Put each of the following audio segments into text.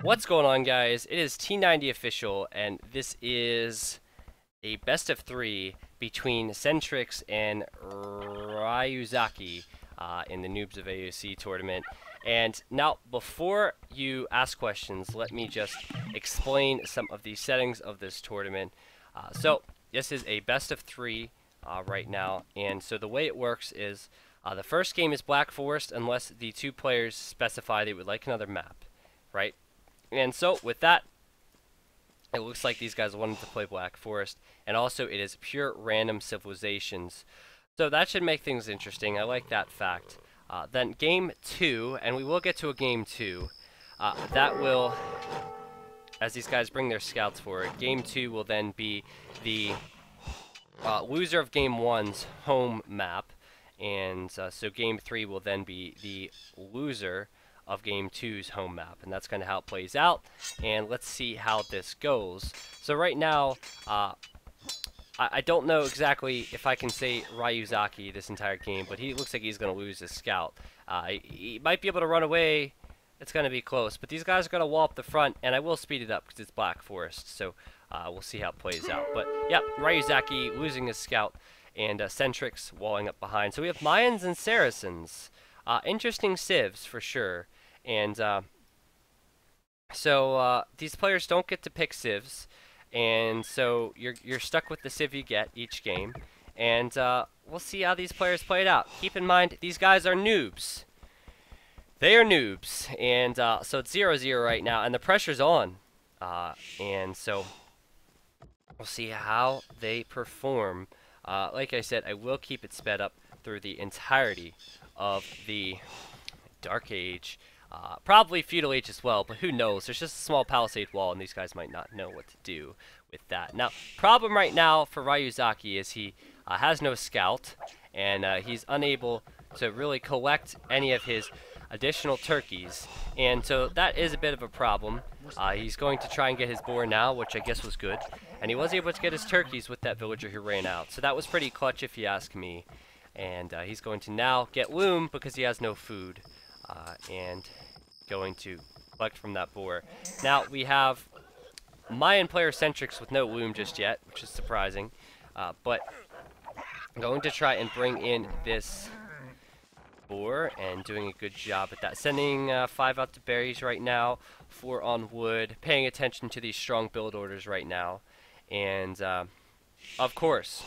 What's going on, guys? It is T90 official, and this is a best of three between CenTriX and Riyuzaki in the Noobs of AoC tournament. And now, before you ask questions, let me just explain some of the settings of this tournament. So, this is a best of three right now, and so the way it works is the first game is Black Forest unless the two players specify they would like another map, right? And so, with that, it looks like these guys wanted to play Black Forest, and also it is pure random civilizations. So that should make things interesting. I like that fact. Then game two, and we will get to a game two. That will, as these guys bring their scouts forward, game two will then be the loser of game one's home map, and so game three will then be the loser of game two's home map, and that's kind of how it plays out. And let's see how this goes. So right now, I don't know exactly if I can say Riyuzaki this entire game, but he looks like he's going to lose his scout. He might be able to run away. It's going to be close, but these guys are going to wall up the front, and I will speed it up because it's Black Forest, so we'll see how it plays out. But yeah, Riyuzaki losing his scout, and CenTriX walling up behind. So we have Mayans and Saracens. Interesting civs for sure. And so these players don't get to pick civs, and so you're stuck with the civ you get each game. And we'll see how these players play it out. Keep in mind, these guys are noobs. They are noobs, and so it's 0-0 right now, and the pressure's on. And so we'll see how they perform. Like I said, I will keep it sped up through the entirety of the Dark Age. Probably Feudal Age as well, but who knows? There's just a small palisade wall, and these guys might not know what to do with that. Now, problem right now for Riyuzaki is he has no scout, and he's unable to really collect any of his additional turkeys, and so that is a bit of a problem. He's going to try and get his boar now, which I guess was good, and he was able to get his turkeys with that villager who ran out, so that was pretty clutch if you ask me. And he's going to now get loom because he has no food, and going to collect from that boar. Now we have Mayan player CenTriX with no loom just yet, which is surprising, but I'm going to try and bring in this boar and doing a good job at that. Sending 5 out to berries right now, 4 on wood, paying attention to these strong build orders right now, and of course,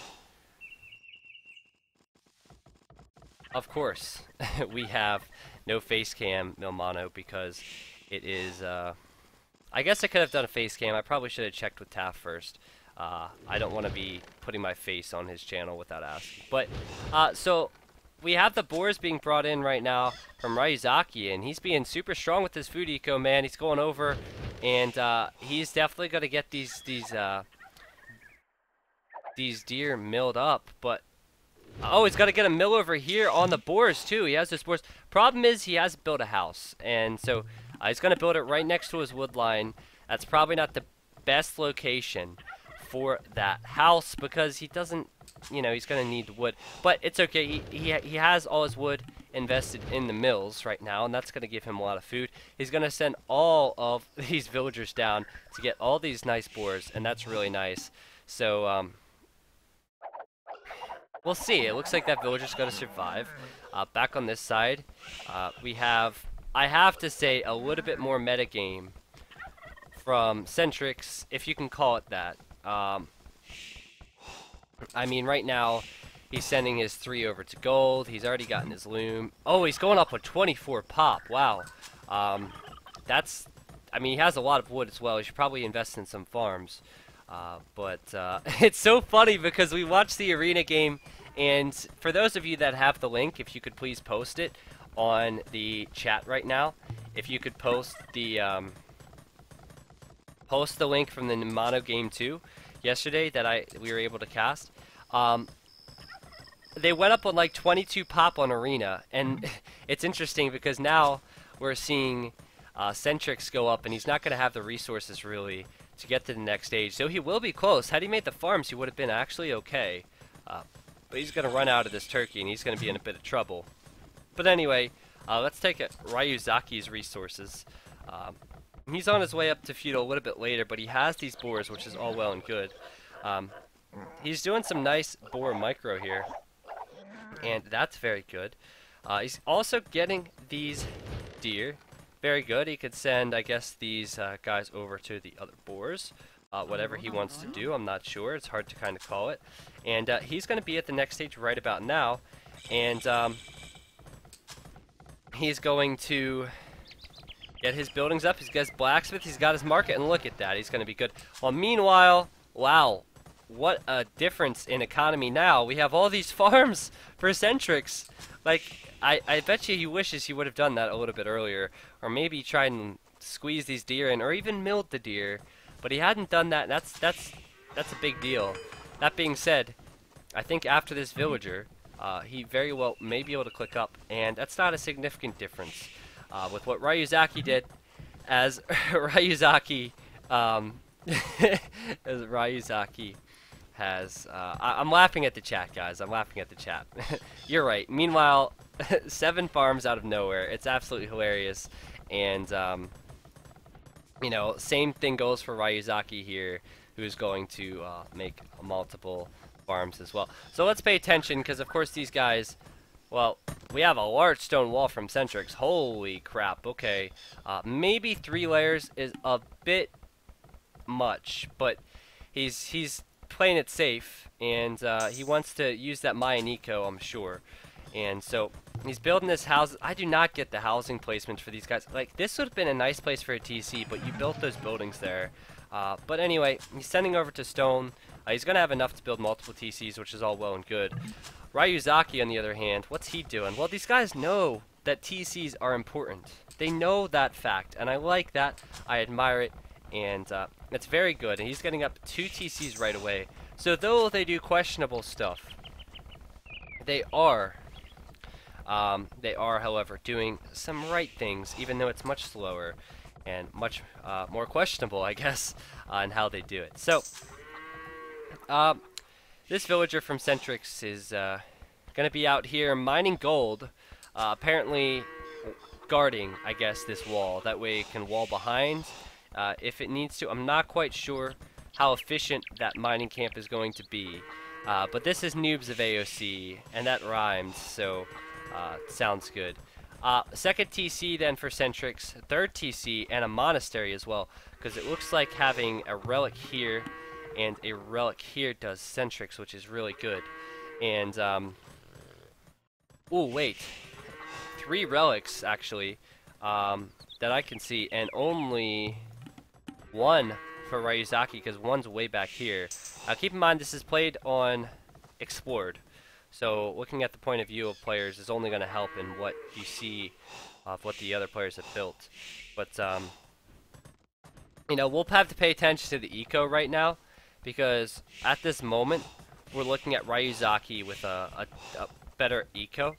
we have no face cam Milmano because it is, I guess I could have done a face cam. I probably should have checked with Taff first. I don't want to be putting my face on his channel without asking. But, so, we have the boars being brought in right now from Riyuzaki, and he's being super strong with his food eco, man. He's going over, and he's definitely going to get these deer milled up, but oh, he's got to get a mill over here on the boars, too. He has his boars. Problem is, he hasn't built a house. And so, he's going to build it right next to his wood line. That's probably not the best location for that house because he doesn't, you know, he's going to need the wood. But it's okay. He has all his wood invested in the mills right now, and that's going to give him a lot of food. He's going to send all of these villagers down to get all these nice boars, and that's really nice. So, we'll see. It looks like that villager's going to survive. Back on this side, we have, I have to say, a little bit more metagame from CenTriX, if you can call it that. I mean, right now, he's sending his 3 over to gold. He's already gotten his loom. Oh, he's going up with 24 pop. Wow. That's, I mean, he has a lot of wood as well. He should probably invest in some farms. But it's so funny because we watched the arena game, and for those of you that have the link, if you could please post it on the chat right now. If you could post the link from the Mono Game 2 yesterday that we were able to cast. They went up on like 22 pop on arena, and it's interesting because now we're seeing CenTriX go up, and he's not going to have the resources really to get to the next stage. So he will be close. Had he made the farms, he would have been actually okay. But he's going to run out of this turkey, and he's going to be in a bit of trouble. But anyway, let's take Riyuzaki's resources. He's on his way up to feudal a little bit later, but he has these boars, which is all well and good. Um, he's doing some nice boar micro here, and that's very good. He's also getting these deer. Very good. He could send, I guess, these guys over to the other boars. Whatever he wants to do, I'm not sure. It's hard to kind of call it. And he's going to be at the next stage right about now. And he's going to get his buildings up. He's got his blacksmith. He's got his market. And look at that. He's going to be good. Well, meanwhile, wow. What a difference in economy now. We have all these farms for CenTriX. Like, I bet you he wishes he would have done that a little bit earlier. Or maybe tried and squeeze these deer in. Or even milled the deer. But he hadn't done that. That's a big deal. That being said, I think after this villager, he very well may be able to click up. And that's not a significant difference. With what Riyuzaki did, as Riyuzaki, as Riyuzaki has, I'm laughing at the chat, guys. I'm laughing at the chat. You're right. Meanwhile, 7 farms out of nowhere. It's absolutely hilarious. And, you know, same thing goes for Riyuzaki here, who's going to make multiple farms as well. So let's pay attention, because of course these guys, well, we have a large stone wall from CenTriX. Holy crap. Okay. Maybe 3 layers is a bit much, but he's playing it safe, and he wants to use that Mayan eco, I'm sure. And so he's building this house. I do not get the housing placements for these guys. Like, this would have been a nice place for a TC, but you built those buildings there. But anyway, he's sending over to stone. He's going to have enough to build multiple TCs, which is all well and good. Riyuzaki, on the other hand, what's he doing? Well, these guys know that TCs are important. They know that fact, and I like that. I admire it, and it's very good. And he's getting up 2 TCs right away. So though they do questionable stuff, they are, however, doing some right things, even though it's much slower and much more questionable, I guess, on how they do it. So, this villager from CenTriX is going to be out here mining gold, apparently guarding, I guess, this wall. That way it can wall behind if it needs to. I'm not quite sure how efficient that mining camp is going to be. But this is Noobs of AoC, and that rhymes, so sounds good. Second TC then for CenTriX, third TC, and a monastery as well, because it looks like having a relic here and a relic here does CenTriX, which is really good. And, ooh, wait. 3 relics, actually, that I can see, and only 1 for Riyuzaki, because 1's way back here. Keep in mind, this is played on Explored. So, looking at the point of view of players is only going to help in what you see of what the other players have built. But, you know, we'll have to pay attention to the eco right now, because at this moment, we're looking at Riyuzaki with a better eco.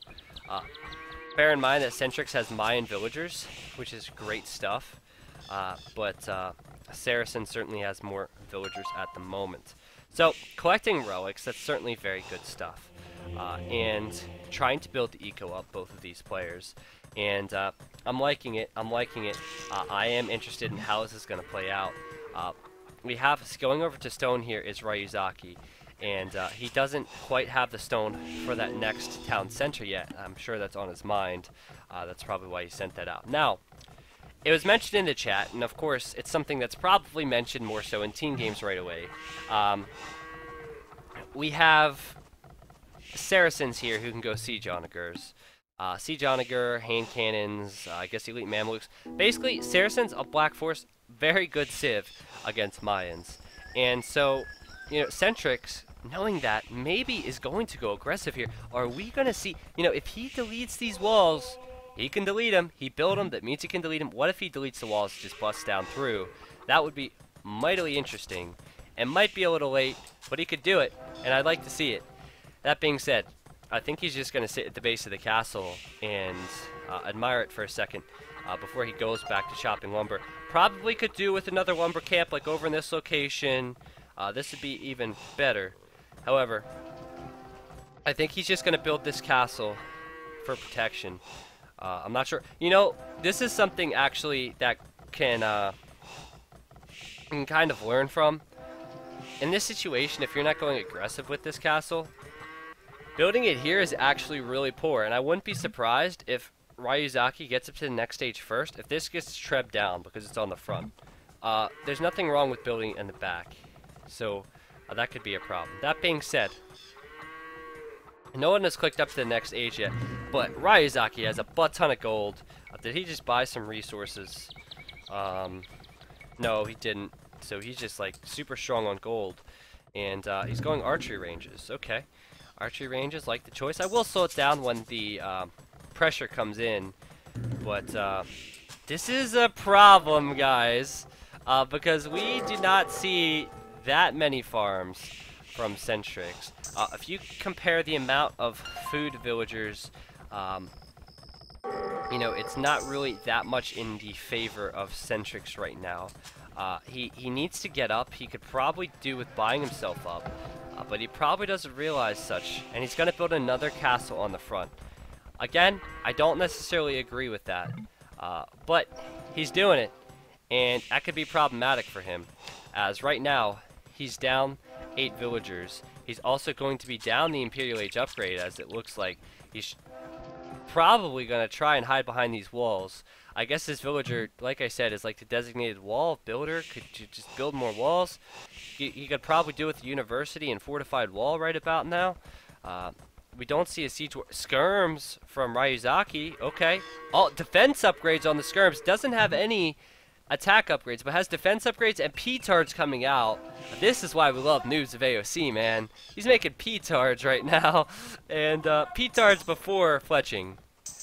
Bear in mind that CenTriX has Mayan villagers, which is great stuff, but Saracen certainly has more villagers at the moment. So, collecting relics, that's certainly very good stuff. And trying to build the eco up, both of these players. And I'm liking it, I am interested in how this is going to play out. We have, going over to stone here is Riyuzaki, and he doesn't quite have the stone for that next town center yet. I'm sure that's on his mind. That's probably why he sent that out. Now, it was mentioned in the chat, and of course, it's something that's probably mentioned more so in team games right away. We have Saracens here who can go siege onagers. Siege onager, hand cannons, I guess elite Mamelukes. Basically, Saracens of Black Force, very good civ against Mayans. And so, you know, CenTriX, knowing that, maybe is going to go aggressive here. Are we going to see, you know, if he deletes these walls, he can delete them. He built them, that means he can delete them. What if he deletes the walls, just busts down through? That would be mightily interesting. And might be a little late, but he could do it, and I'd like to see it. That being said, I think he's just going to sit at the base of the castle and admire it for a second before he goes back to chopping lumber. Probably could do with another lumber camp, like over in this location. This would be even better. However, I think he's just going to build this castle for protection. I'm not sure. You know, this is something actually that can kind of learn from. In this situation, if you're not going aggressive with this castle, building it here is actually really poor, and I wouldn't be surprised if Riyuzaki gets up to the next stage first, if this gets trebbed down because it's on the front. There's nothing wrong with building it in the back, so that could be a problem. That being said, no one has clicked up to the next age yet, but Riyuzaki has a butt ton of gold. Did he just buy some resources? No, he didn't. So he's just like super strong on gold, and he's going archery ranges. Okay, archery ranges, like the choice. I will slow it down when the pressure comes in, but this is a problem, guys, because we do not see that many farms from CenTriX. If you compare the amount of food villagers, you know, it's not really that much in the favor of CenTriX right now. He needs to get up. He could probably do with buying himself up, but he probably doesn't realize such, and he's going to build another castle on the front. Again, I don't necessarily agree with that, but he's doing it, and that could be problematic for him, as right now he's down 8 villagers. He's also going to be down the Imperial Age upgrade, as it looks like he's probably going to try and hide behind these walls. I guess this villager, like I said, is like the designated wall builder. Could you just build more walls? He could probably do with the university and fortified wall right about now. We don't see a siege skirms from Riyuzaki. Okay. All defense upgrades on the skirms. Doesn't have any attack upgrades, but has defense upgrades and P-tards coming out. This is why we love Noobs of AoC, man. He's making P-tards right now. And P-tards before fletching.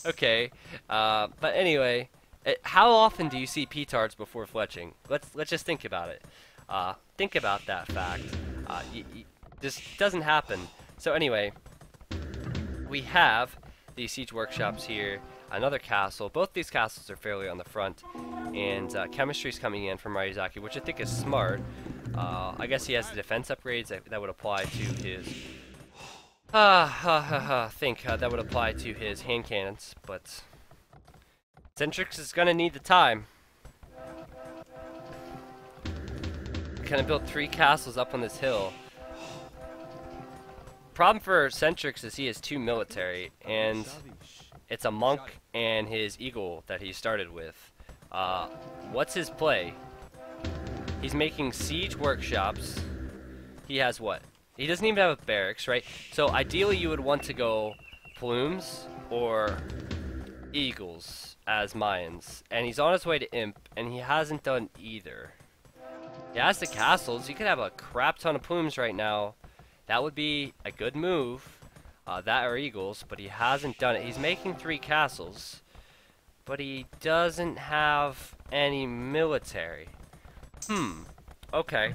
Okay. But anyway, how often do you see P-tards before fletching? Let's just think about it. Think about that fact. This doesn't happen. So anyway, we have these siege workshops here, another castle. Both these castles are fairly on the front, and chemistry's coming in from Riyuzaki, which I think is smart. I guess he has the defense upgrades that would apply to his. That would apply to his hand cannons, but CenTriX is gonna need the time. Gonna build 3 castles up on this hill. Problem for CenTriX is he has 2 military, and it's a monk and his eagle that he started with. What's his play? He's making siege workshops. He has what? He doesn't even have a barracks, right? So ideally you would want to go plumes or eagles as mines. And he's on his way to imp, and he hasn't done either. He has the castles. He could have a crap ton of plumes right now. That would be a good move. That or eagles, but he hasn't done it. He's making 3 castles, but he doesn't have any military. Okay.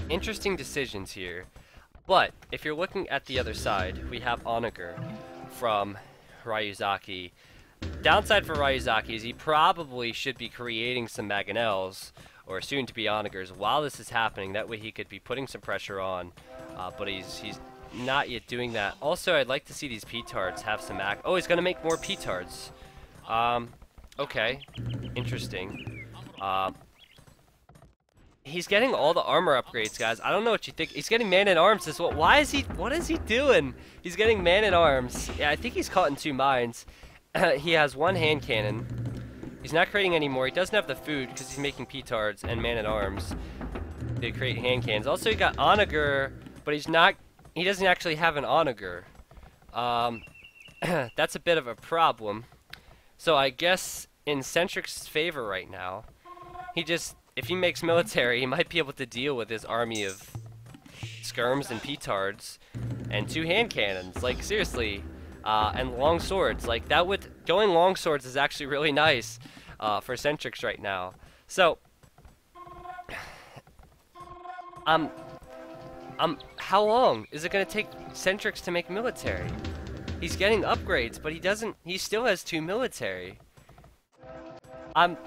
Interesting decisions here. But if you're looking at the other side, we have Onager from Riyuzaki. Downside for Riyuzaki is he probably should be creating some Mangonels, or soon to be Onagers, while this is happening. That way he could be putting some pressure on, but he's not yet doing that. Also, I'd like to see these P-tards have some oh, he's gonna make more P-tards. Okay, interesting. He's getting all the armor upgrades, guys. I don't know what you think. He's getting man-at-arms as well. What is he doing? He's getting man-at-arms. Yeah, I think he's caught in 2 mines. He has 1 hand cannon. He's not creating any more. He doesn't have the food because he's making P-tards and man-at-arms to create hand cannons. Also, he got Onager, but he doesn't actually have an Onager. That's a bit of a problem. So I guess in CenTriX's favor right now, if he makes military, he might be able to deal with his army of skirms and P-tards and 2 hand cannons. Like, seriously. And long swords. Like, going long swords is actually really nice for CenTriX right now. So, how long is it going to take CenTriX to make military? He's getting upgrades, but he still has 2 military. Now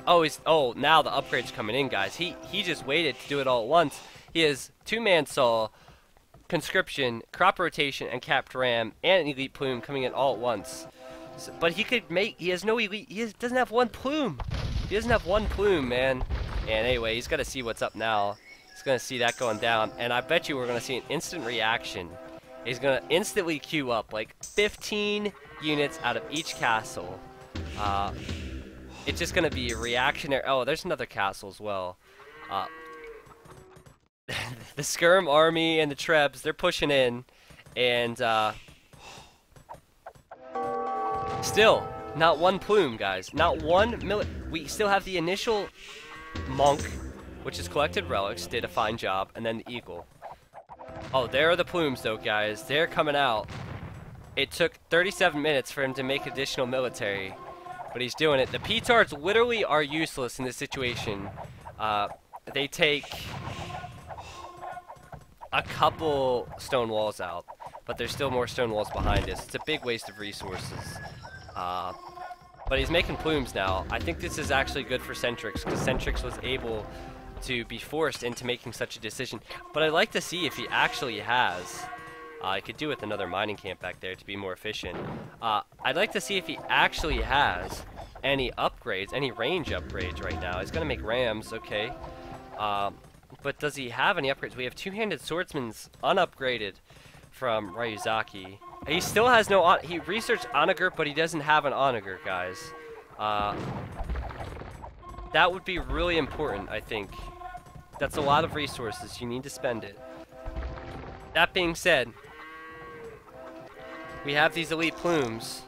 the upgrade's coming in, guys. He just waited to do it all at once. He has 2-man saw, conscription, crop rotation, and capped ram, and an elite plume coming in all at once. But he could make. He has no elite. Doesn't have one plume. He doesn't have one plume, man. And anyway, he's got to see what's up now. He's going to see that going down. And I bet you we're going to see an instant reaction. He's going to instantly queue up like 15 units out of each castle. It's just going to be a reactionary. Oh, there's another castle as well. The Skirm army and the Trebs, they're pushing in. And still, not one plume, guys. Not one we still have the initial monk, which has collected relics, did a fine job, and then the eagle. Oh, there are the plumes, though, guys. They're coming out. It took 37 minutes for him to make additional military, but he's doing it. The P-Tards literally are useless in this situation. They take a couple stone walls out, but there's still more stone walls behind us. It's a big waste of resources. But he's making plumes now. I think this is actually good for CenTriX, because CenTriX was able to be forced into making such a decision. But I'd like to see if he actually has. I could do with another mining camp back there to be more efficient. I'd like to see if he actually has any upgrades, any range upgrades right now. He's going to make rams, okay. But does he have any upgrades? We have two-handed swordsmans unupgraded from Riyuzaki. He still has no he researched onager, but he doesn't have an onager, guys. That would be really important, I think. That's a lot of resources. You need to spend it. That being said, we have these elite plumes.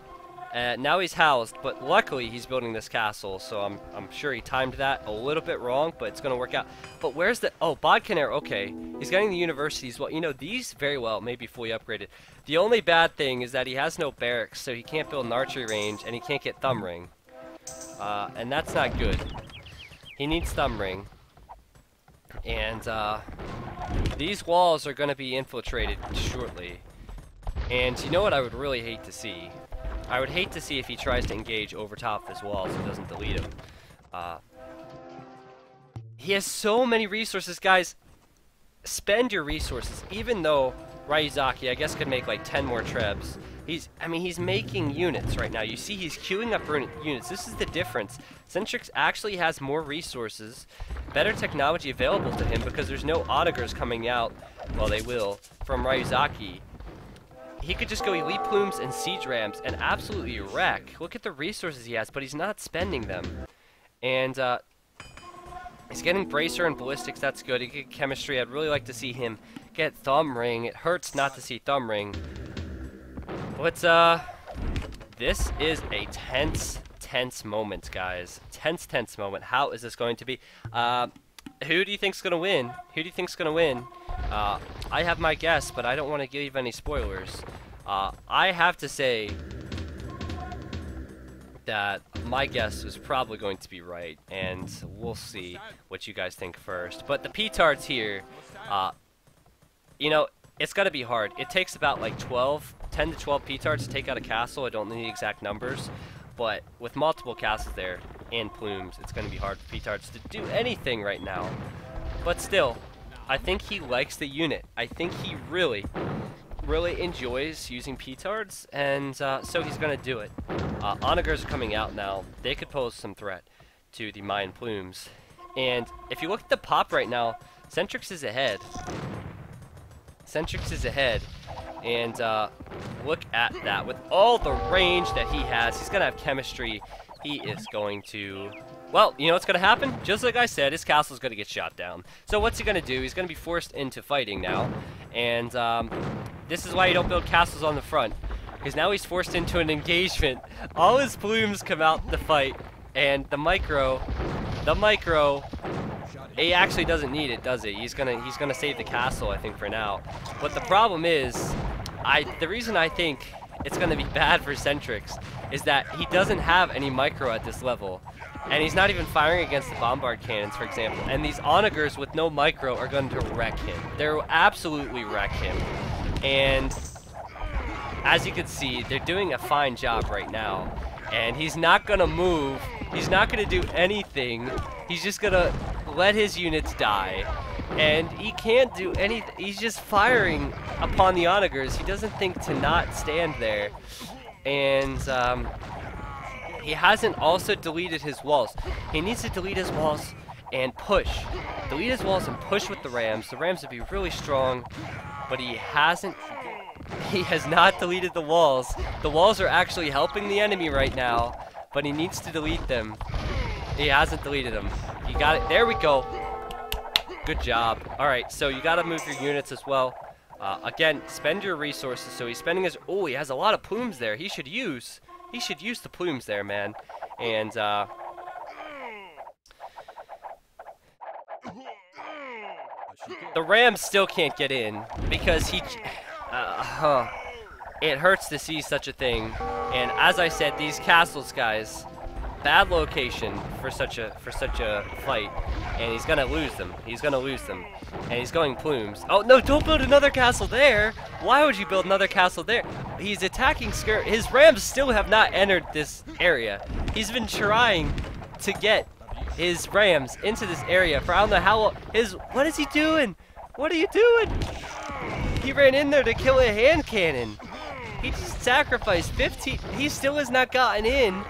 Now he's housed, but luckily he's building this castle, so I'm sure he timed that a little bit wrong, but it's going to work out. But where's the... Oh, Bodkanair, okay. He's getting the universities. Well, you know, these very well may be fully upgraded. The only bad thing is that he has no barracks, so he can't build an archery range, and he can't get thumb ring. And that's not good. He needs thumb ring. And these walls are going to be infiltrated shortly. And you know what I would really hate to see? I would hate to see if he tries to engage over top of his walls and doesn't delete them. He has so many resources, guys. Spend your resources. Even though Riyuzaki, I guess, could make like 10 more trebs. I mean, he's making units right now. You see he's queuing up units. This is the difference. CenTriX actually has more resources, better technology available to him because there's no onagers coming out, well, they will, from Riyuzaki. He could just go elite plumes and siege rams and absolutely wreck. Look at the resources he has, but he's not spending them. And he's getting bracer and ballistics. That's good. He get chemistry. I'd really like to see him get thumb ring. It hurts not to see thumb ring. But this is a tense moment, guys. Tense moment. How is this going to be? Who do you think's gonna win? Who do you think's gonna win? I have my guess, but I don't want to give any spoilers. I have to say that my guess is probably going to be right, and we'll see what you guys think first. But the P-Tards here, you know, it's got to be hard. It takes about like 10 to 12 P-Tards to take out a castle. I don't know the exact numbers, but with multiple castles there and plumes, it's going to be hard for P-Tards to do anything right now. But still, I think he likes the unit. I think he really enjoys using P-Tards, and so he's going to do it. Onagers are coming out now. They could pose some threat to the Mayan plumes. And if you look at the pop right now, CenTriX is ahead. CenTriX is ahead. And look at that. With all the range that he has, he's going to have chemistry. He is going to... Well, you know what's going to happen? Just like I said, his castle's going to get shot down. So what's he going to do? He's going to be forced into fighting now. And this is why you don't build castles on the front. Because now he's forced into an engagement. All his plumes come out in the fight. And the micro, he actually doesn't need it, does he? He's gonna save the castle, I think, for now. But the problem is, the reason I think it's gonna be bad for CenTriX is that he doesn't have any micro at this level. And he's not even firing against the bombard cannons, for example. And these onagers with no micro are going to wreck him. They'll absolutely wreck him. And as you can see, they're doing a fine job right now. And he's not going to move. He's not going to do anything. He's just going to let his units die. And he can't do anything. He's just firing upon the onagers. He doesn't think to not stand there. and he hasn't also deleted his walls. He needs to delete his walls and push. Delete his walls and push with the Rams. The Rams would be really strong, but he hasn't. He has not deleted the walls. The walls are actually helping the enemy right now, but he needs to delete them. He hasn't deleted them. You got it. There we go. Good job. All right, so you got to move your units as well. Again, spend your resources. So he's spending his. Oh, he has a lot of plumes there. He should use the plumes there, man. And the Rams still can't get in because he. It hurts to see such a thing. And as I said, these castles, guys, bad location for such a fight. And he's gonna lose them. He's gonna lose them. And he's going plumes. Oh no! Don't build another castle there. Why would you build another castle there? He's attacking skirt. His Rams still have not entered this area. He's been trying to get his Rams into this area for I don't know how long. What is he doing? What are you doing? He ran in there to kill a hand cannon. He just sacrificed 15. He still has not gotten in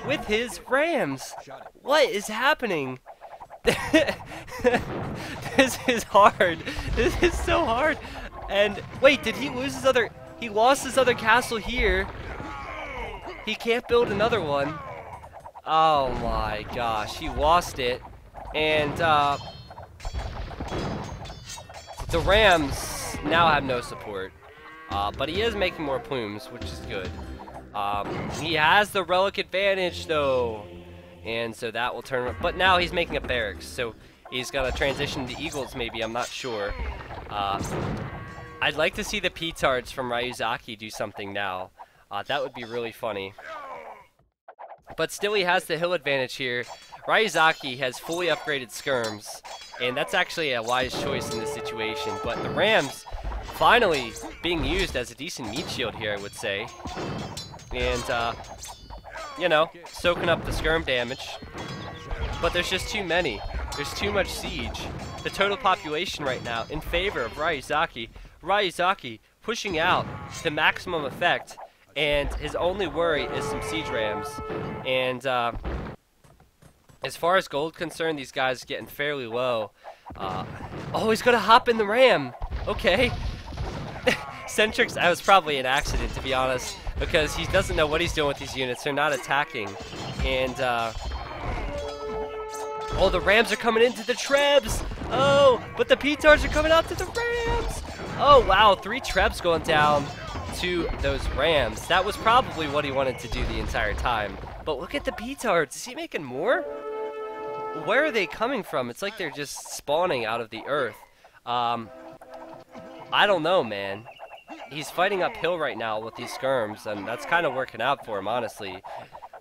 with his Rams. What is happening? This is hard. This is so hard. And wait, did he lose his other? He lost his other castle here. He can't build another one. Oh my gosh, he lost it. And the Rams now have no support. But he is making more plumes, which is good. He has the relic advantage though. And so that will turn, but now he's making a barracks, so he's gonna transition to eagles maybe, I'm not sure. I'd like to see the petards from Riyuzaki do something now. That would be really funny. But still he has the hill advantage here. Riyuzaki has fully upgraded skirms, and that's actually a wise choice in this situation. But the Rams finally being used as a decent meat shield here, I would say. And you know, soaking up the skirm damage. But there's just too many. There's too much siege. The total population right now in favor of Riyuzaki. Riyuzaki pushing out the maximum effect, and his only worry is some siege rams. And as far as gold concerned, these guys are getting fairly low. Oh, he's gonna hop in the ram. Okay. CenTriX, that was probably an accident, to be honest, because he doesn't know what he's doing with these units. They're not attacking. And, oh, the Rams are coming into the Trebs. Oh, but the petards are coming out to the Rams. Oh, wow, 3 Trebs going down to those Rams. That was probably what he wanted to do the entire time. But look at the petards. Is he making more? Where are they coming from? It's like they're just spawning out of the earth. I don't know, man. He's fighting uphill right now with these skirms, and that's kind of working out for him, honestly.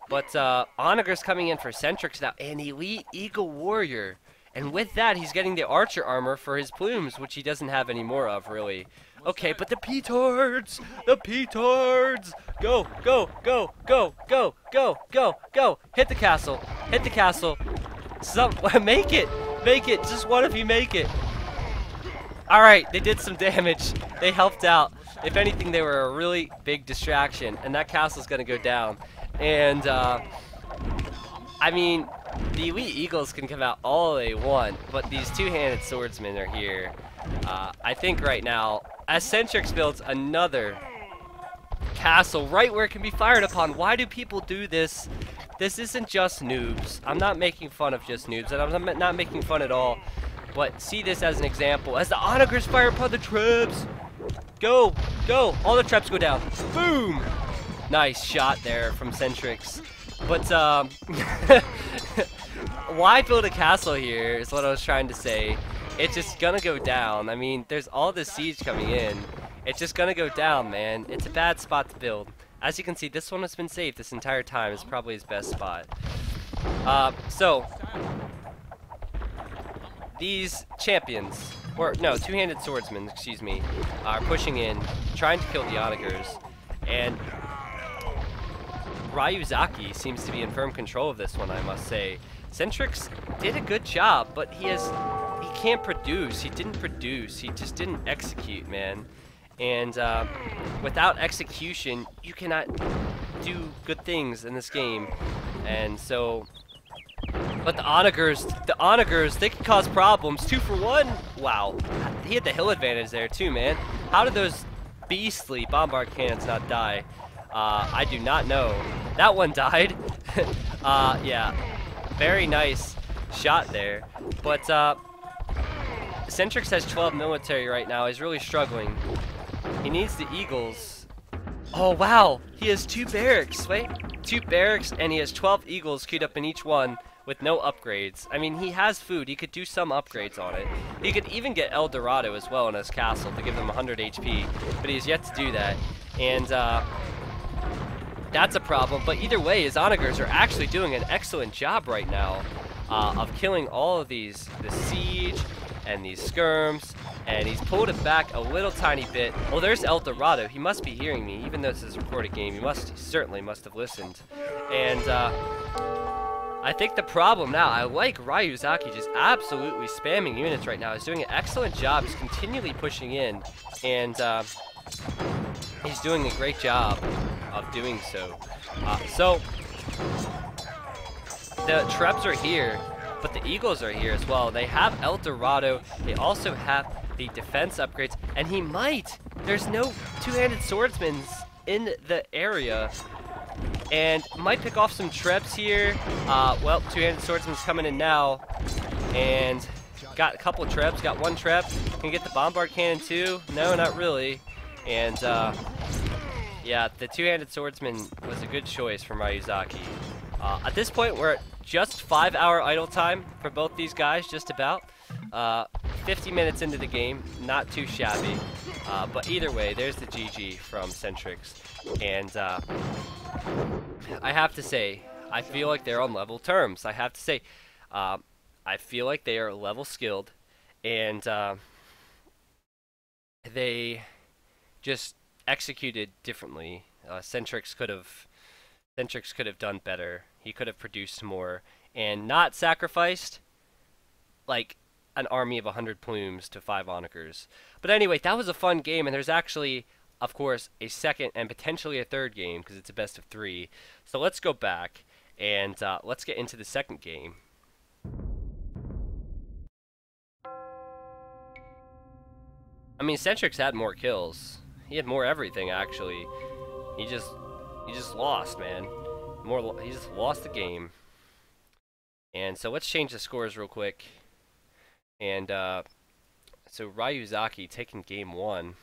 But Onager's coming in for CenTriX now, an elite Eagle Warrior. And with that, he's getting the Archer armor for his plumes, which he doesn't have any more of, really. Okay, but the petards! The petards! Go, go, go, go, go, go, go, go! Hit the castle! Hit the castle! Make it! Make it! Just one of you make it! Alright, they did some damage. They helped out. If anything, they were a really big distraction, and that castle's gonna go down. And, I mean, the Elite Eagles can come out all they want, but these two-handed swordsmen are here. I think right now, as CenTriX builds another castle right where it can be fired upon. Why do people do this? This isn't just noobs. I'm not making fun of just noobs, and I'm not making fun at all. But see this as an example. As the Onagers fire upon the Trebs. Go, go. All the Trebs go down. Boom. Nice shot there from CenTriX. But, why build a castle here is what I was trying to say. It's just gonna go down. I mean, there's all this siege coming in. It's just gonna go down, man. It's a bad spot to build. As you can see, this one has been saved this entire time. It's probably his best spot. So, these champions, or no, two-handed swordsmen, excuse me, are pushing in, trying to kill the Onagers, and Riyuzaki seems to be in firm control of this one, I must say. CenTriX did a good job, but he can't produce. He didn't produce. He just didn't execute, man. And without execution, you cannot do good things in this game. And so, but the Onagers, they can cause problems. 2 for 1. Wow, he had the hill advantage there too, man. How did those beastly bombard cannons not die? I do not know. That one died. Yeah, very nice shot there. But CenTriX has 12 military right now. He's really struggling. He needs the Eagles. Oh wow, he has 2 barracks. Wait, 2 barracks, and he has 12 Eagles queued up in each one with no upgrades. I mean, he has food. He could do some upgrades on it. He could even get El Dorado as well in his castle to give him 100 HP, but he's yet to do that. And that's a problem. But either way, his Onagers are actually doing an excellent job right now of killing all of the siege and these skirms, and he's pulled it back a little tiny bit. Well, there's El Dorado. He must be hearing me, even though this is a recorded game. He certainly must have listened. And I think the problem now, I like Riyuzaki just absolutely spamming units right now. He's doing an excellent job. He's continually pushing in, and he's doing a great job of doing so. So the Trebs are here, but the Eagles are here as well. They have El Dorado. They also have the defense upgrades, and he might. There's no two-handed swordsmen in the area, and might pick off some Trebs here. Well, two-handed swordsman's coming in now, and got a couple of Trebs. Got 1 Treb. Can get the bombard cannon too? No, not really. And yeah, the two-handed swordsman was a good choice from Riyuzaki. At this point, we're at just 5-hour idle time for both these guys, just about. 50 minutes into the game, not too shabby. But either way, there's the GG from CenTriX. And I have to say, I feel like they're on level terms. I have to say, I feel like they are level skilled, and they just executed differently. CenTriX could have done better. He could have produced more and not sacrificed like an army of 100 plumes to 5 onagers. But anyway, that was a fun game, and there's actually, of course, a second and potentially a third game because it's a best of 3. So let's go back and let's get into the second game. I mean, CenTriX had more kills. He had more everything, actually. He just lost, man. He just lost the game. And so let's change the scores real quick. And so Riyuzaki taking game 1.